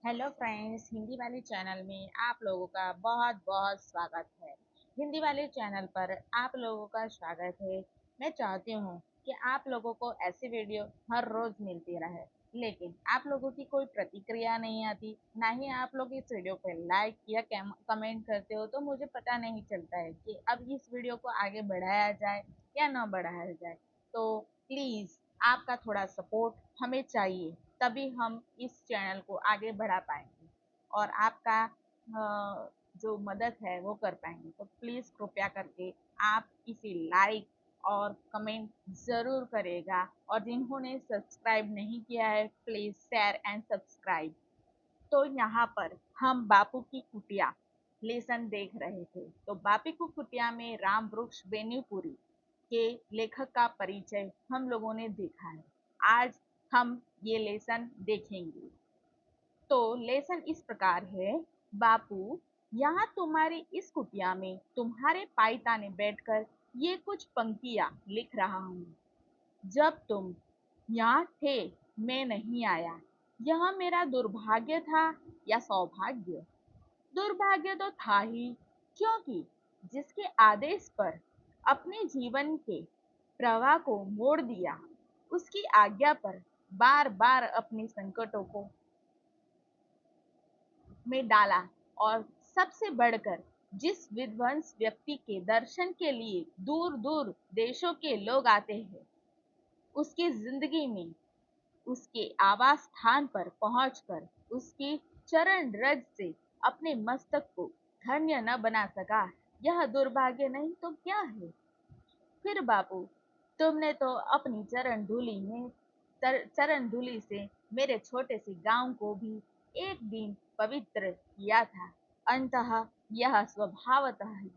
Hello friends, Hindi वाले channel में आप लोगों का बहुत बहुत स्वागत है। हिंदी वाले चैनल पर आप लोगों का स्वागत है। मैं चाहती हूँ कि आप लोगों को ऐसी वीडियो हर रोज मिलती रहे, लेकिन आप लोगों की कोई प्रतिक्रिया नहीं आती, ना ही आप लोग इस वीडियो पे लाइक या कमेंट करते हो, तो मुझे पता नहीं चलता है कि अब इस वीडियो को आगे बढ़ाया जाए या ना बढ़ाया जाए। तो प्लीज़ आपका थोड़ा सपोर्ट हमें चाहिए, तभी हम इस चैनल को आगे बढ़ा पाएंगे और आपका जो मदद है वो कर पाएंगे। तो प्लीज़ कृपया करके आप इसे लाइक और कमेंट ज़रूर करेगा, और जिन्होंने सब्सक्राइब नहीं किया है प्लीज़ शेयर एंड सब्सक्राइब। तो यहाँ पर हम बापू की कुटिया लेसन देख रहे थे। तो बापू की कुटिया में राम वृक्ष बेनीपुरी के लेखक का परिचय हम लोगों ने देखा है। आज हम ये लेसन देखेंगे। तो लेसन इस प्रकार है। बापू, यहाँ तुम्हारी इस कुटिया में तुम्हारे पायताने बैठकर ये कुछ पंक्तियां लिख रहा हूँ। जब तुम यहाँ थे मैं नहीं आया। यह मेरा दुर्भाग्य था या सौभाग्य? दुर्भाग्य तो था ही, क्योंकि जिसके आदेश पर अपने जीवन के प्रवाह को मोड़ दिया, उसकी आज्ञा पर बार बार अपने संकटों को में डाला, और सबसे बढ़कर जिस विध्वंस व्यक्ति के दर्शन के लिए दूर दूर देशों के लोग आते हैं, उसकी जिंदगी में उसके आवास स्थान पर पहुंचकर उसकी चरण रज से अपने मस्तक को धन्य न बना सका, यह दुर्भाग्य नहीं तो क्या है? फिर बापू, तुमने तो अपनी चरण धूलि से मेरे छोटे से गांव को भी एक दिन पवित्र किया था। अंततः यह स्वभावतः ही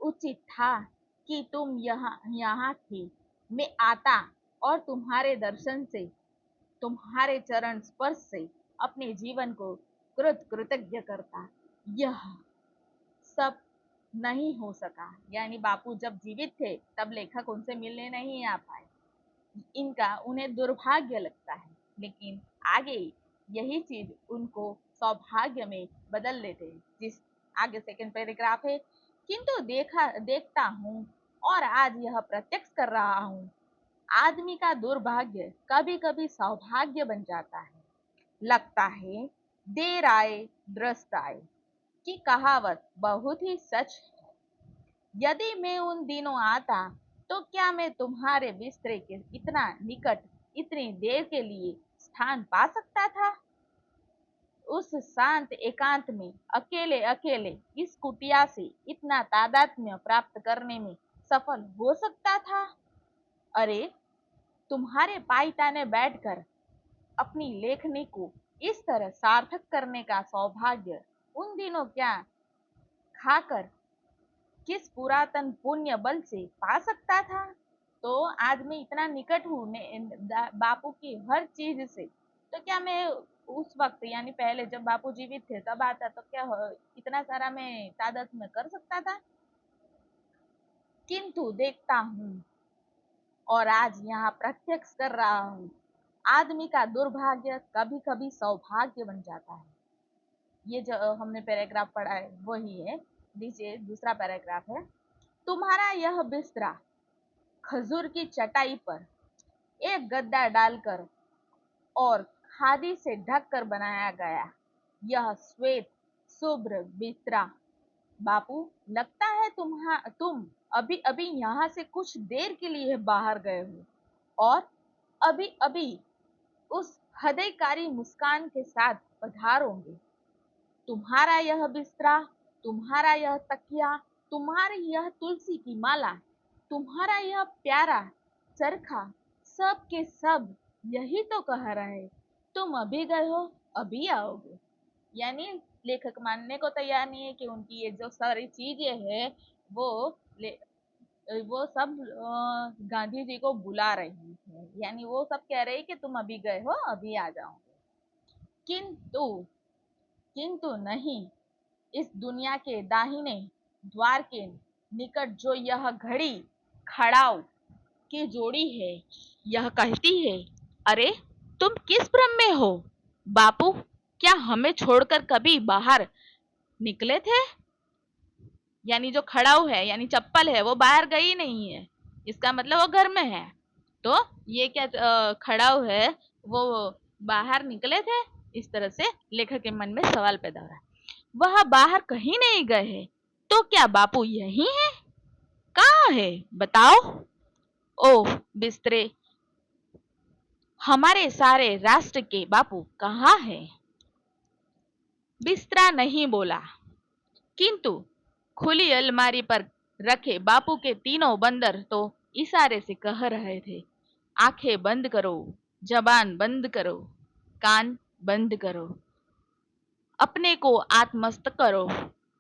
उचित था कि तुम यहाँ थे। मैं आता और तुम्हारे दर्शन से, तुम्हारे चरण स्पर्श से अपने जीवन को कृतज्ञ करता। यह सब नहीं हो सका। यानी बापू जब जीवित थे तब लेखक उनसे मिलने नहीं आ पाए, इनका उन्हें दुर्भाग्य लगता है, लेकिन आगे यही चीज उनको सौभाग्य में बदल देते हैं। जिस आगे सेकंड पैराग्राफ है, किंतु देखता हूँ और आज यह प्रत्यक्ष कर रहा हूँ, आदमी का दुर्भाग्य कभी कभी सौभाग्य बन जाता है। लगता है देर आए दुरुस्त आए की कहावत बहुत ही सच है। यदि मैं उन दिनों आता तो क्या मैं तुम्हारे बिस्तरे के इतना निकट इतनी देर के लिए स्थान पा सकता था? उस शांत एकांत में अकेले अकेले इस कुटिया से इतना तादात्म्य प्राप्त करने में सफल हो सकता था? अरे, तुम्हारे पायताने बैठकर अपनी लेखनी को इस तरह सार्थक करने का सौभाग्य उन दिनों क्या खाकर किस पुरातन पुण्य बल से पा सकता था? तो आज मैं इतना निकट हूँ बापू की हर चीज से, तो क्या मैं उस वक्त यानी पहले जब बापू जीवित थे तब आता तो क्या इतना सारा मैं तादाद में कर सकता था? किंतु देखता हूँ और आज यहाँ प्रत्यक्ष कर रहा हूँ, आदमी का दुर्भाग्य कभी कभी सौभाग्य बन जाता है। ये जो हमने पैराग्राफ पढ़ा है वही है। नीचे दूसरा पैराग्राफ है। तुम्हारा यह बिस्तरा खजूर की चटाई पर एक गद्दा डालकर और खादी से ढककर बनाया गया यह श्वेत शुभ्र बिस्तरा, बापू, लगता है तुम अभी अभी यहाँ से कुछ देर के लिए बाहर गए हो और अभी अभी उस हृदयकारी मुस्कान के साथ पधारोगे। तुम्हारा यह बिस्तरा, तुम्हारा यह तकिया, तुम्हारी यह तुलसी की माला, तुम्हारा यह प्यारा चरखा, सब के सब यही तो कह रहे, तुम अभी गए हो अभी आओगे। यानी लेखक मानने को तैयार नहीं है कि उनकी ये जो सारी चीजें हैं वो वो सब गांधी जी को बुला रही है। यानी वो सब कह रहे हैं कि तुम अभी गए हो अभी आ जाओगे। किंतु किंतु नहीं, इस दुनिया के दाहिने द्वार के निकट जो यह घड़ी खड़ाऊ की जोड़ी है, यह कहती है, अरे तुम किस भ्रम में हो बापू? क्या हमें छोड़कर कभी बाहर निकले थे? यानी जो खड़ाऊ है यानी चप्पल है वो बाहर गई नहीं है, इसका मतलब वो घर में है। तो ये क्या खड़ाऊ है वो बाहर निकले थे? इस तरह से लेखक के मन में सवाल पैदा हो रहा है। वह बाहर कहीं नहीं गए हैं, तो क्या बापू यही है? कहाँ है बताओ? ओह बिस्तरे, हमारे सारे राष्ट्र के बापू कहाँ है? बिस्तरा नहीं बोला, किंतु खुली अलमारी पर रखे बापू के तीनों बंदर तो इशारे से कह रहे थे, आंखें बंद करो, जबान बंद करो, कान बंद करो, अपने को आत्मस्थ करो,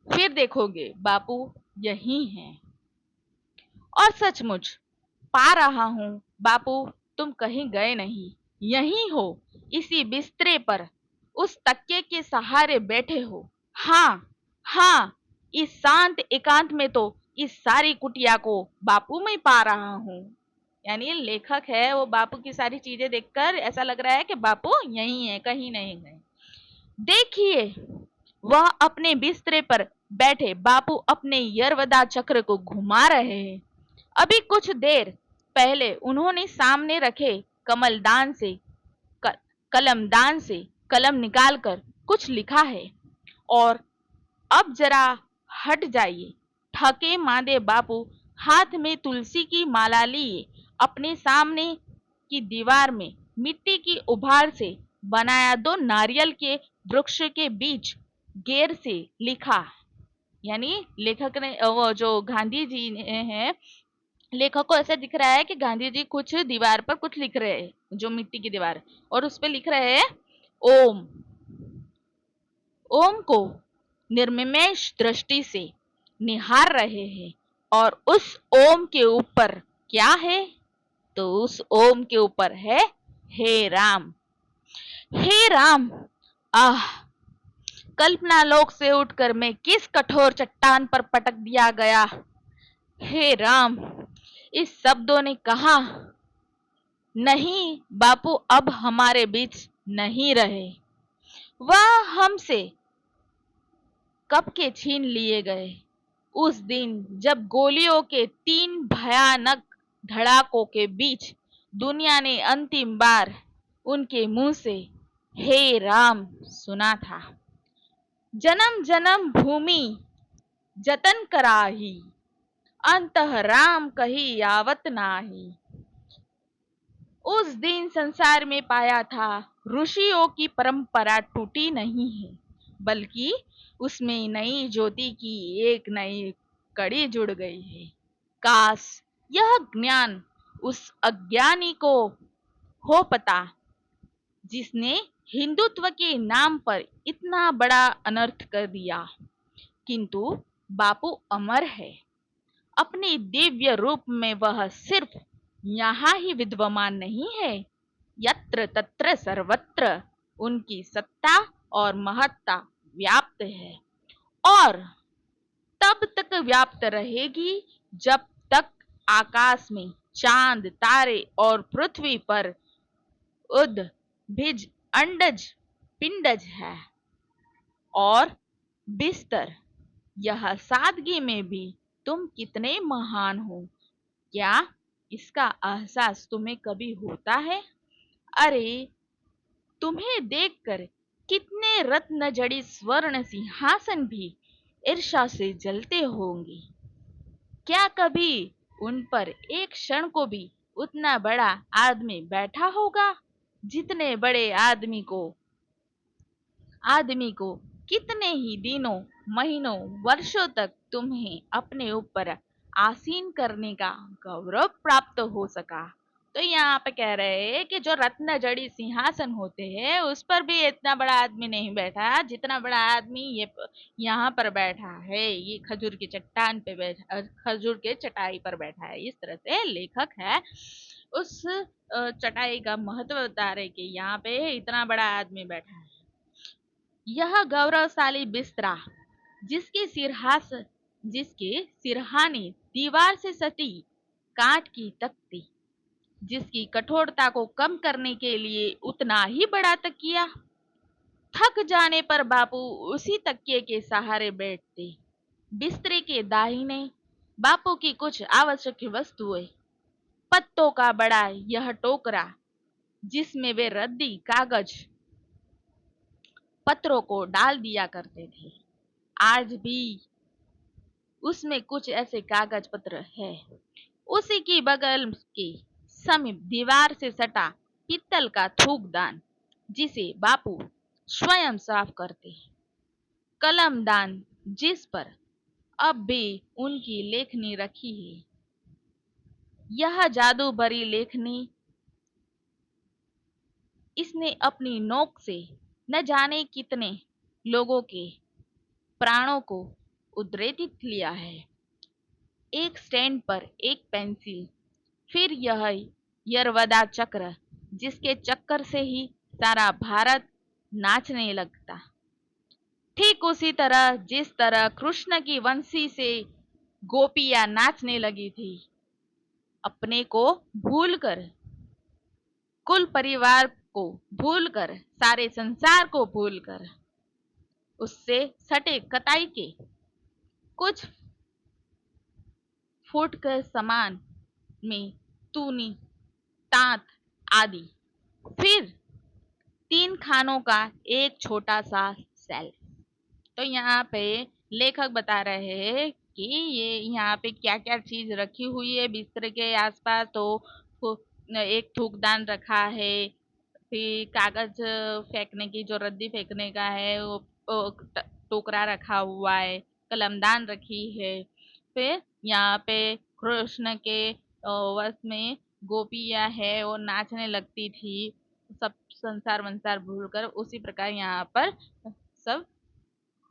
फिर देखोगे बापू यही हैं। और सचमुच पा रहा हूँ बापू, तुम कहीं गए नहीं, यहीं हो, इसी बिस्तरे पर उस तकिए के सहारे बैठे हो। हाँ हाँ, इस शांत एकांत में तो इस सारी कुटिया को बापू में पा रहा हूँ। यानी लेखक है वो बापू की सारी चीजें देखकर ऐसा लग रहा है कि बापू यहीं है, कहीं नहीं गए। देखिए, वह अपने बिस्तरे पर बैठे बापू अपने यरवदा चक्र को घुमा रहे हैं। अभी कुछ देर पहले उन्होंने सामने रखे कमलदान से कलमदान से कलम निकालकर कुछ लिखा है, और अब जरा हट जाइए। थके मांदे बापू हाथ में तुलसी की माला लिए अपने सामने की दीवार में मिट्टी की उभार से बनाया दो नारियल के वृक्ष के बीच गेर से लिखा। यानी लेखक ने वो जो गांधी जी हैं, लेखक को ऐसा दिख रहा है कि गांधी जी कुछ दीवार पर कुछ लिख रहे हैं, जो मिट्टी की दीवार, और उस पे लिख रहे हैं ओम। ओम को निर्निमेष दृष्टि से निहार रहे हैं, और उस ओम के ऊपर क्या है? तो उस ओम के ऊपर है हे राम। हे राम, आह, कल्पना लोक से उठकर मैं किस कठोर चट्टान पर पटक दिया गया। हे राम, इस शब्दों ने कहा, नहीं बापू अब हमारे बीच नहीं रहे, वह हमसे कब के छीन लिए गए। उस दिन जब गोलियों के 3 भयानक धड़ाकों के बीच दुनिया ने अंतिम बार उनके मुंह से हे राम सुना था। जन्म जन्म भूमि जतन कराही, अंतः राम कही यावत नाही। उस दिन संसार में पाया था ऋषियों की परंपरा टूटी नहीं है, बल्कि उसमें नई ज्योति की एक नई कड़ी जुड़ गई है। काश यह ज्ञान उस अज्ञानी को हो पता, जिसने हिंदुत्व के नाम पर इतना बड़ा अनर्थ कर दिया। किंतु बापू अमर है, अपने दिव्य रूप में वह सिर्फ यहाँ ही विद्यमान नहीं है, यत्र तत्र सर्वत्र उनकी सत्ता और महत्ता व्याप्त है, और तब तक व्याप्त रहेगी जब तक आकाश में चांद तारे और पृथ्वी पर उद भिज अंडज पिंडज है। और बिस्तर, यह सादगी में भी तुम कितने महान हो, क्या इसका एहसास तुम्हें कभी होता है? अरे, तुम्हें देखकर कितने रत्न जड़ी स्वर्ण सिंहासन भी ईर्ष्या से जलते होंगे। क्या कभी उन पर एक क्षण को भी उतना बड़ा आदमी बैठा होगा, जितने बड़े आदमी को कितने ही दिनों, महीनों, वर्षों तक तुम्हें अपने ऊपर आसीन करने का गौरव प्राप्त हो सका। तो यहाँ पे कह रहे हैं कि जो रत्न जड़ी सिंहासन होते हैं उस पर भी इतना बड़ा आदमी नहीं बैठा जितना बड़ा आदमी ये यहाँ पर बैठा है, ये खजूर की चट्टान पे बैठा, खजूर के चटाई पर बैठा है। इस तरह से लेखक है उस चटाई का महत्व बता रहे कि यहाँ पे इतना बड़ा आदमी बैठा है। यह गौरवशाली बिस्तरा, जिसके सिरहाने दीवार से सटी काठ की तख्ती, जिसकी कठोरता को कम करने के लिए उतना ही बड़ा तकिया, थक जाने पर बापू उसी तकिए के सहारे बैठते। बिस्तरे के दाहिने बापू की कुछ आवश्यक वस्तुएं, पत्तों का बड़ा यह टोकरा जिसमें वे रद्दी कागज पत्रों को डाल दिया करते थे, आज भी उसमें कुछ ऐसे कागज पत्र है। उसी की बगल के समीप दीवार से सटा पीतल का थूकदान जिसे बापू स्वयं साफ करते, कलमदान जिस पर अब भी उनकी लेखनी रखी है। यह जादू भरी लेखनी इसने अपनी नोक से न जाने कितने लोगों के प्राणों को उद्रेलित लिया है। एक स्टैंड पर एक पेंसिल, फिर यह यरवदा चक्र जिसके चक्कर से ही सारा भारत नाचने लगता, ठीक उसी तरह जिस तरह कृष्ण की वंशी से गोपियां नाचने लगी थी, अपने को भूलकर, कुल परिवार को भूलकर, सारे संसार को भूलकर, उससे सटे कताई के कुछ फुट के समान में तूनी, तांत आदि, फिर 3 खानों का एक छोटा सा सेल। तो यहाँ पे लेखक बता रहे हैं कि ये यहाँ पे क्या क्या चीज रखी हुई है बिस्तर के आसपास। तो एक थूकदान रखा है, फिर कागज फेंकने की जो रद्दी फेंकने का है वो टोकरा रखा हुआ है, कलमदान रखी है, फिर यहाँ पे कृष्ण के वश में गोपियां है वो नाचने लगती थी, सब संसार वंसार भूलकर, उसी प्रकार यहाँ पर सब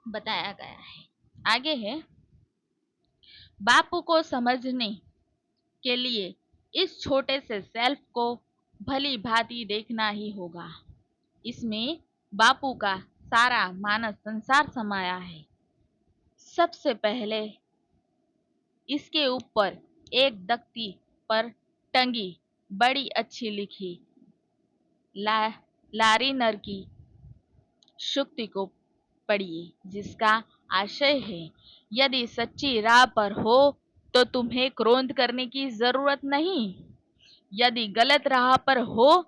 बताया गया है। आगे है, बापू को समझने के लिए इस छोटे से सेल्फ को भली भांति देखना ही होगा। इसमें बापू का सारा मानस संसार समाया है। सबसे पहले इसके ऊपर एक तख्ती पर टंगी बड़ी अच्छी लिखी लारिनर की शुक्ति को पढ़िए, जिसका आशय है, यदि सच्ची राह पर हो तो तुम्हें क्रोध करने की जरूरत नहीं, यदि गलत राह पर हो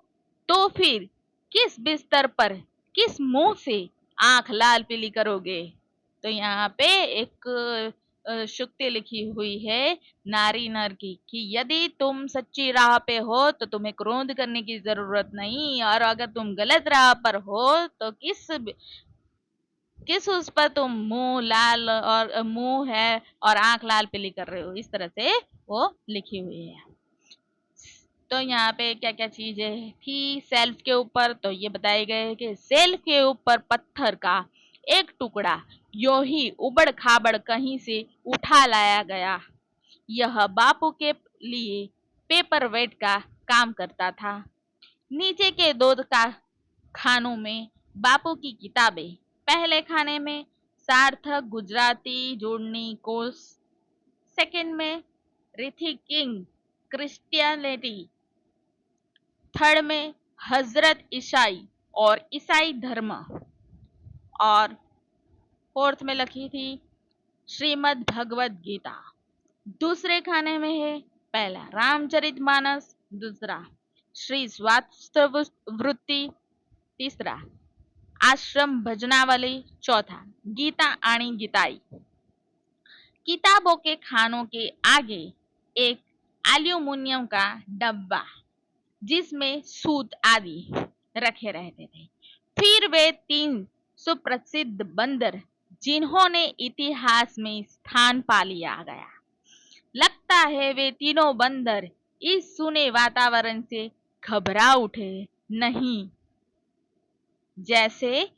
तो फिर किस बिस्तर पर किस मुंह से आंख लाल पीली करोगे। तो यहाँ पे एक शुक्ति लिखी हुई है नारी नर की कि यदि तुम सच्ची राह पे हो तो तुम्हें क्रोध करने की जरूरत नहीं, और अगर तुम गलत राह पर हो तो किस उस पर तुम मुंह लाल और मुंह है और आंख लाल पीली कर रहे हो, इस तरह से वो लिखी हुई है। तो यहाँ पे क्या क्या चीजें थी सेल्फ के ऊपर, तो ये बताए गए कि सेल्फ के ऊपर पत्थर का एक टुकड़ा यो ही उबड़ खाबड़ कहीं से उठा लाया गया। यह बापू के लिए पेपर वेट का काम करता था। नीचे के 2 का खानों में बापू की किताबें, पहले खाने में सार्थक गुजराती जोड़नी कोर्स, सेकंड में रिथी किंग क्रिश्चियनिटी, थर्ड में हजरत ईसाई और ईसाई धर्म, और फोर्थ में लिखी थी श्रीमद् भगवद गीता। दूसरे खाने में है पहला रामचरितमानस, दूसरा श्री स्वास्थ्य वृत्ति, तीसरा आश्रम भजनावली, चौथा गीता आणी गीताई। किताबों के खानों के आगे एक एल्यूमिनियम का डब्बा जिसमें सूत आदि रखे रहते थे। फिर वे 3 सुप्रसिद्ध बंदर जिन्होंने इतिहास में स्थान पा लिया गया। लगता है वे तीनों बंदर इस सुने वातावरण से घबरा उठे नहीं, जैसे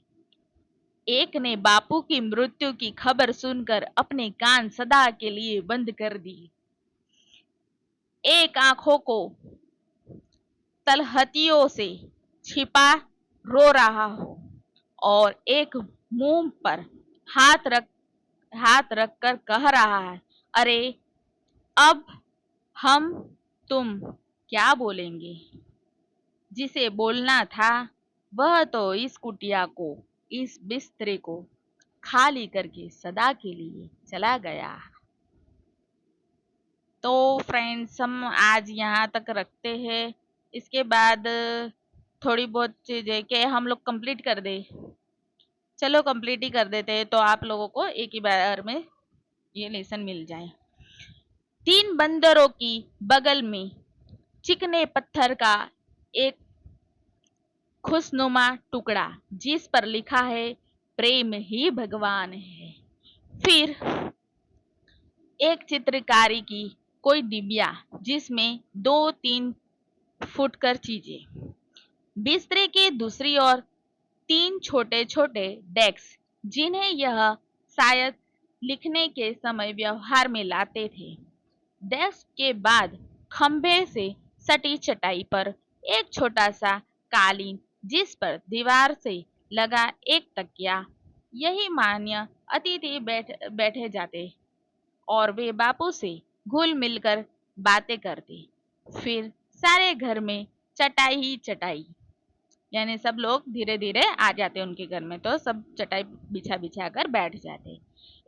एक ने बापू की मृत्यु की खबर सुनकर अपने कान सदा के लिए बंद कर दिए, एक आंखों को तलहटियों से छिपा रो रहा हो और एक मुंह पर हाथ रख कर कह रहा है, अरे अब हम तुम क्या बोलेंगे। जिसे बोलना था वह तो इस कुटिया को इस बिस्तरे को खाली करके सदा के लिए चला गया। तो फ्रेंड्स, हम आज यहाँ तक रखते हैं। इसके बाद थोड़ी बहुत चीजें कि हम लोग कंप्लीट कर दे। चलो कंप्लीट ही कर देते हैं, तो आप लोगों को एक ही बार में ये लेसन मिल जाए। 3 बंदरों की बगल में चिकने पत्थर का एक खुशनुमा टुकड़ा, जिस पर लिखा है प्रेम ही भगवान है। फिर एक चित्रकारी की कोई डिबिया, जिसमें 2-3 फुटकर चीजें। बिस्तरे के दूसरी ओर 3 छोटे छोटे डेस्क, जिन्हें यह शायद लिखने के समय व्यवहार में लाते थे। डेस्क के बाद खंभे से सटी चटाई पर एक छोटा सा कालीन, जिस पर दीवार से लगा एक तकिया। यही मान्य अतिथि बैठे जाते और वे बापू से घुल मिलकर बातें करते। फिर सारे घर में चटाई ही चटाई, यानी सब लोग धीरे धीरे आ जाते उनके घर में, तो सब चटाई बिछा बिछा कर बैठ जाते।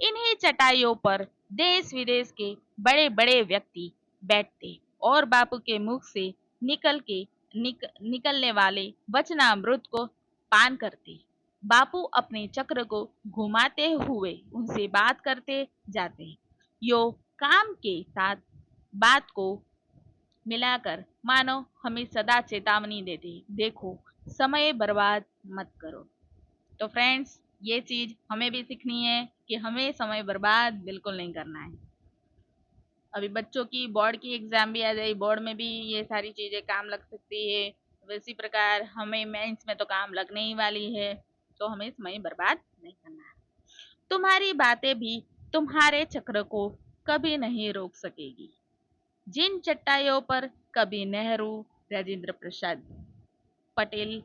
इन्हीं चटाइयों पर देश विदेश के बड़े बड़े व्यक्ति बैठते और बापू के मुख से निकलने वाले वचनामृत को पान करते। बापू अपने चक्र को घुमाते हुए उनसे बात करते जाते, यो काम के साथ बात को मिलाकर मानो हमें सदा चेतावनी देते, देखो समय बर्बाद मत करो। तो फ्रेंड्स, ये चीज हमें भी सीखनी है कि हमें समय बर्बाद बिल्कुल नहीं करना है। अभी बच्चों की बोर्ड की एग्जाम भी आ जाए, बोर्ड में भी ये सारी चीजें काम लग सकती है। वैसी प्रकार हमें मेंस में तो काम लगने ही वाली है, तो हमें समय बर्बाद नहीं करना है। तुम्हारी बातें भी तुम्हारे चक्र को कभी नहीं रोक सकेगी। जिन चट्टाइयों पर कभी नेहरू, राजेंद्र प्रसाद, पटेल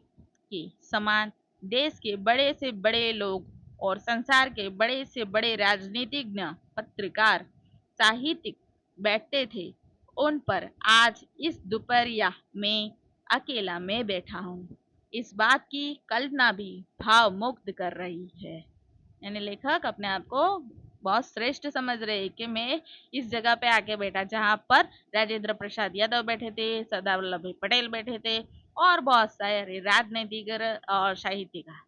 के समान देश के बड़े से बड़े लोग और संसार के बड़े से बड़े राजनीतिज्ञ, पत्रकार, साहित्यिक बैठते थे, उन पर आज इस दोपहरिया में अकेला मैं बैठा हूँ। इस बात की कल्पना भी भाव मुक्त कर रही है। यानी लेखक अपने आप को बहुत श्रेष्ठ समझ रहे कि मैं इस जगह पे आके बैठा जहाँ पर राजेंद्र प्रसाद यादव बैठे थे, सरदार वल्लभ भाई पटेल बैठे थे और बहुत सारे राजनीतिज्ञ और साहित्यकार।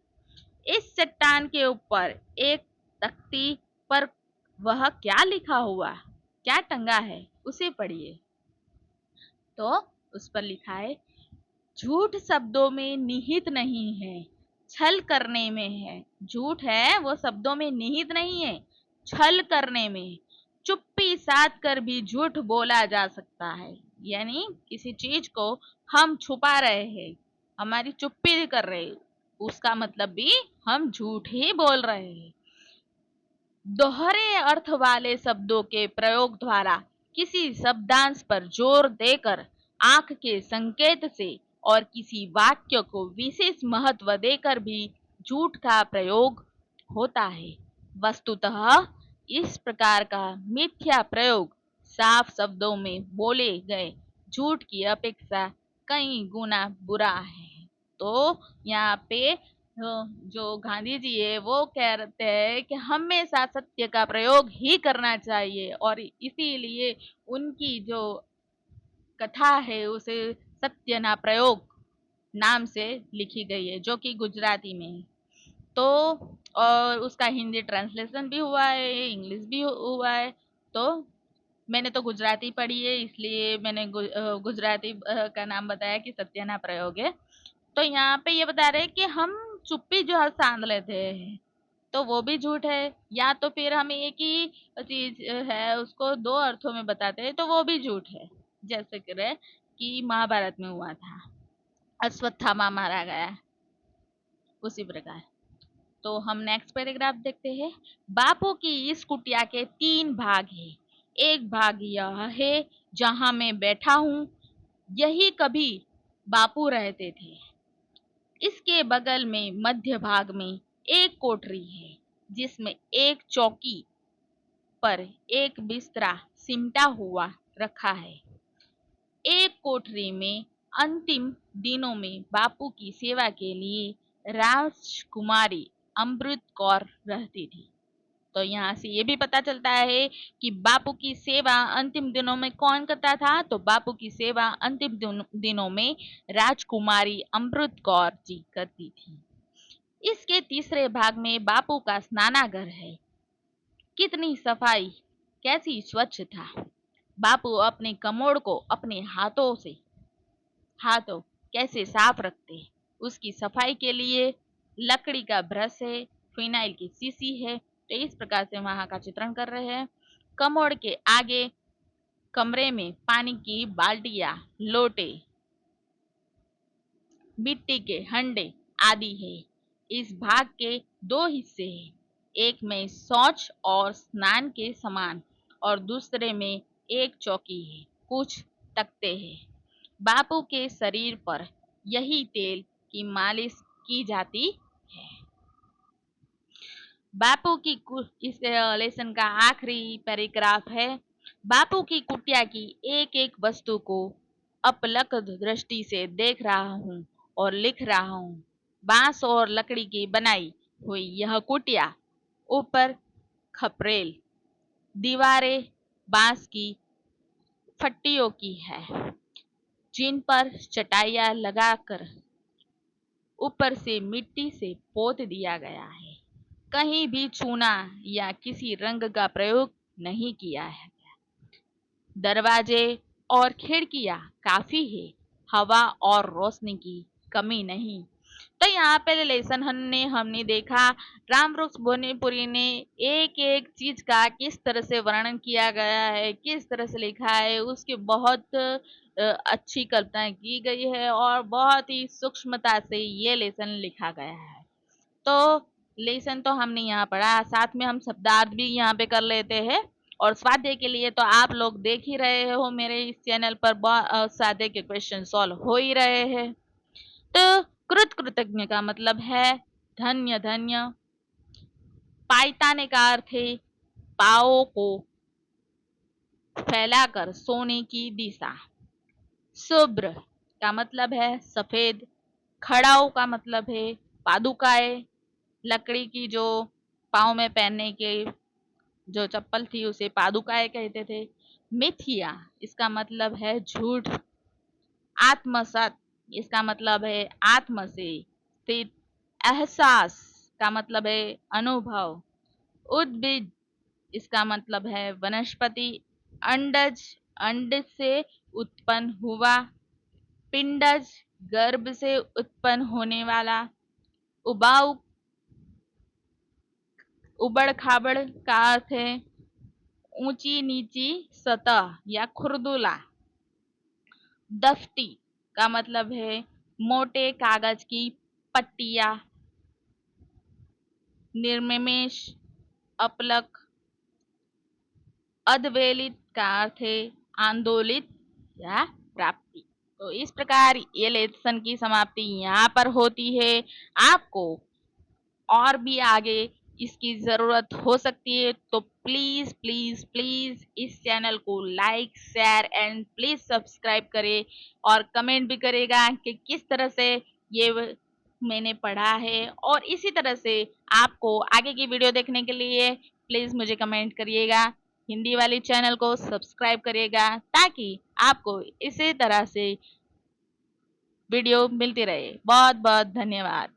इस चट्टान के ऊपर एक तख्ती पर वह क्या लिखा हुआ, क्या टंगा है, उसे पढ़िए। तो उस पर लिखा है, झूठ शब्दों में निहित नहीं है, छल करने में है। झूठ है वो शब्दों में निहित नहीं है, छल करने में। चुप्पी साध कर भी झूठ बोला जा सकता है। यानी किसी चीज को हम छुपा रहे हैं, हमारी चुप्पी कर रहे हैं, उसका मतलब भी हम झूठ ही बोल रहे हैं। दोहरे अर्थ वाले शब्दों के प्रयोग द्वारा किसी शब्दांश पर जोर देकर, आंख के संकेत से और किसी वाक्य को विशेष महत्व देकर भी झूठ का प्रयोग होता है। वस्तुतः इस प्रकार का मिथ्या प्रयोग साफ शब्दों में बोले गए झूठ की अपेक्षा कई गुना बुरा है। तो यहाँ पे जो गांधी जी है वो कहते हैं कि हमेशा सत्य का प्रयोग ही करना चाहिए, और इसीलिए उनकी जो कथा है उसे सत्य ना प्रयोग नाम से लिखी गई है, जो कि गुजराती में है। तो और उसका हिंदी ट्रांसलेशन भी हुआ है, इंग्लिश भी हुआ है। तो मैंने तो गुजराती पढ़ी है, इसलिए मैंने गुजराती का नाम बताया कि सत्य ना प्रयोग है। तो यहाँ पे ये बता रहे हैं कि हम चुप्पी जो है सांध लेते हैं, तो वो भी झूठ है। या तो फिर हम एक ही चीज है उसको 2 अर्थों में बताते हैं, तो वो भी झूठ है। जैसे करे कि महाभारत में हुआ था, अश्वत्थामा मारा गया, उसी प्रकार। तो हम नेक्स्ट पैराग्राफ देखते हैं। बापू की इस कुटिया के 3 भाग हैं। एक भाग यह है जहां मैं बैठा हूं, यही कभी बापू रहते थे। इसके बगल में मध्य भाग में एक कोठरी है, जिसमें एक चौकी पर एक बिस्तरा सिमटा हुआ रखा है। एक कोठरी में अंतिम दिनों में बापू की सेवा के लिए राजकुमारी अमृत कौर रहती थी। तो यहाँ से ये भी पता चलता है कि बापू की सेवा अंतिम दिनों में कौन करता था। तो बापू की सेवा अंतिम दिनों में राजकुमारी अमृत कौर जी करती थी। इसके तीसरे भाग में बापू का स्नानागार है। कितनी सफाई, कैसी स्वच्छ था। बापू अपने कमोड को अपने हाथों कैसे साफ रखते हैं। उसकी सफाई के लिए लकड़ी का ब्रश है, फिनाइल की सीसी है। तो इस प्रकार से वहां का चित्रण कर रहे हैं। कमोड के आगे कमरे में पानी की बाल्टियां, लोटे, मिट्टी के हंडे आदि है। इस भाग के दो हिस्से हैं। एक में शौच और स्नान के समान और दूसरे में एक चौकी है, कुछ तख्ते हैं। बापू के शरीर पर यही तेल की मालिश की जाती है। बापू की इस लेसन का आखिरी पैराग्राफ है। बापू की कुटिया की एक एक वस्तु को अपलक दृष्टि से देख रहा हूँ और लिख रहा हूँ। बांस और लकड़ी की बनाई हुई यह कुटिया, ऊपर खपरेल, दीवारें बांस की फट्टियों की है, जिन पर चटाइयां लगाकर ऊपर से मिट्टी से पोत दिया गया है। कहीं भी चूना या किसी रंग का प्रयोग नहीं किया है। दरवाजे और खिड़कियां काफी है, हवा और रोशनी की कमी नहीं। तो यहाँ पे लेसन हमने देखा रामवृक्ष भोजपुरी ने एक एक चीज का किस तरह से वर्णन किया गया है, किस तरह से लिखा है, उसकी बहुत अच्छी कल्पना की गई है और बहुत ही सूक्ष्मता से ये लेसन लिखा गया है। तो लेसन तो हमने यहाँ पढ़ा, साथ में हम शब्दार्थ भी यहाँ पे कर लेते हैं। और स्वाध्याय के लिए तो आप लोग देख ही रहे हो, मेरे इस चैनल पर स्वाध्याय के क्वेश्चन सॉल्व हो ही रहे हैं। तो कृतज्ञ का मतलब है धन्य धन्य। पायताने का अर्थ है पाओ को फैलाकर सोने की दिशा। शुभ्र का मतलब है सफेद। खड़ाओ का मतलब है पादुकाएं, लकड़ी की जो पाँव में पहनने के जो चप्पल थी उसे पादुकाएं कहते थे। मिथ्या इसका मतलब है झूठ। आत्मसत इसका मतलब है आत्म से स्थित। एहसास का मतलब है अनुभव। उद्भिद इसका मतलब है वनस्पति। अंडज अंड से उत्पन्न हुआ। पिंडज गर्भ से उत्पन्न होने वाला। उबाऊ उबड़ खाबड़ का अर्थ है ऊंची नीची सतह या खुरदुला। दफ्ती का मतलब है मोटे कागज की पट्टियां। निर्निमेष अपलक। अधवेलित का अर्थ है आंदोलित या प्राप्ति। तो इस प्रकार ये लेसन की समाप्ति यहाँ पर होती है। आपको और भी आगे इसकी जरूरत हो सकती है तो प्लीज प्लीज प्लीज इस चैनल को like share and please subscribe करें और कमेंट भी करेगा कि किस तरह से ये मैंने पढ़ा है। और इसी तरह से आपको आगे की वीडियो देखने के लिए प्लीज मुझे कमेंट करिएगा। हिंदी वाली चैनल को सब्सक्राइब करिएगा ताकि आपको इसी तरह से वीडियो मिलती रहे। बहुत बहुत धन्यवाद।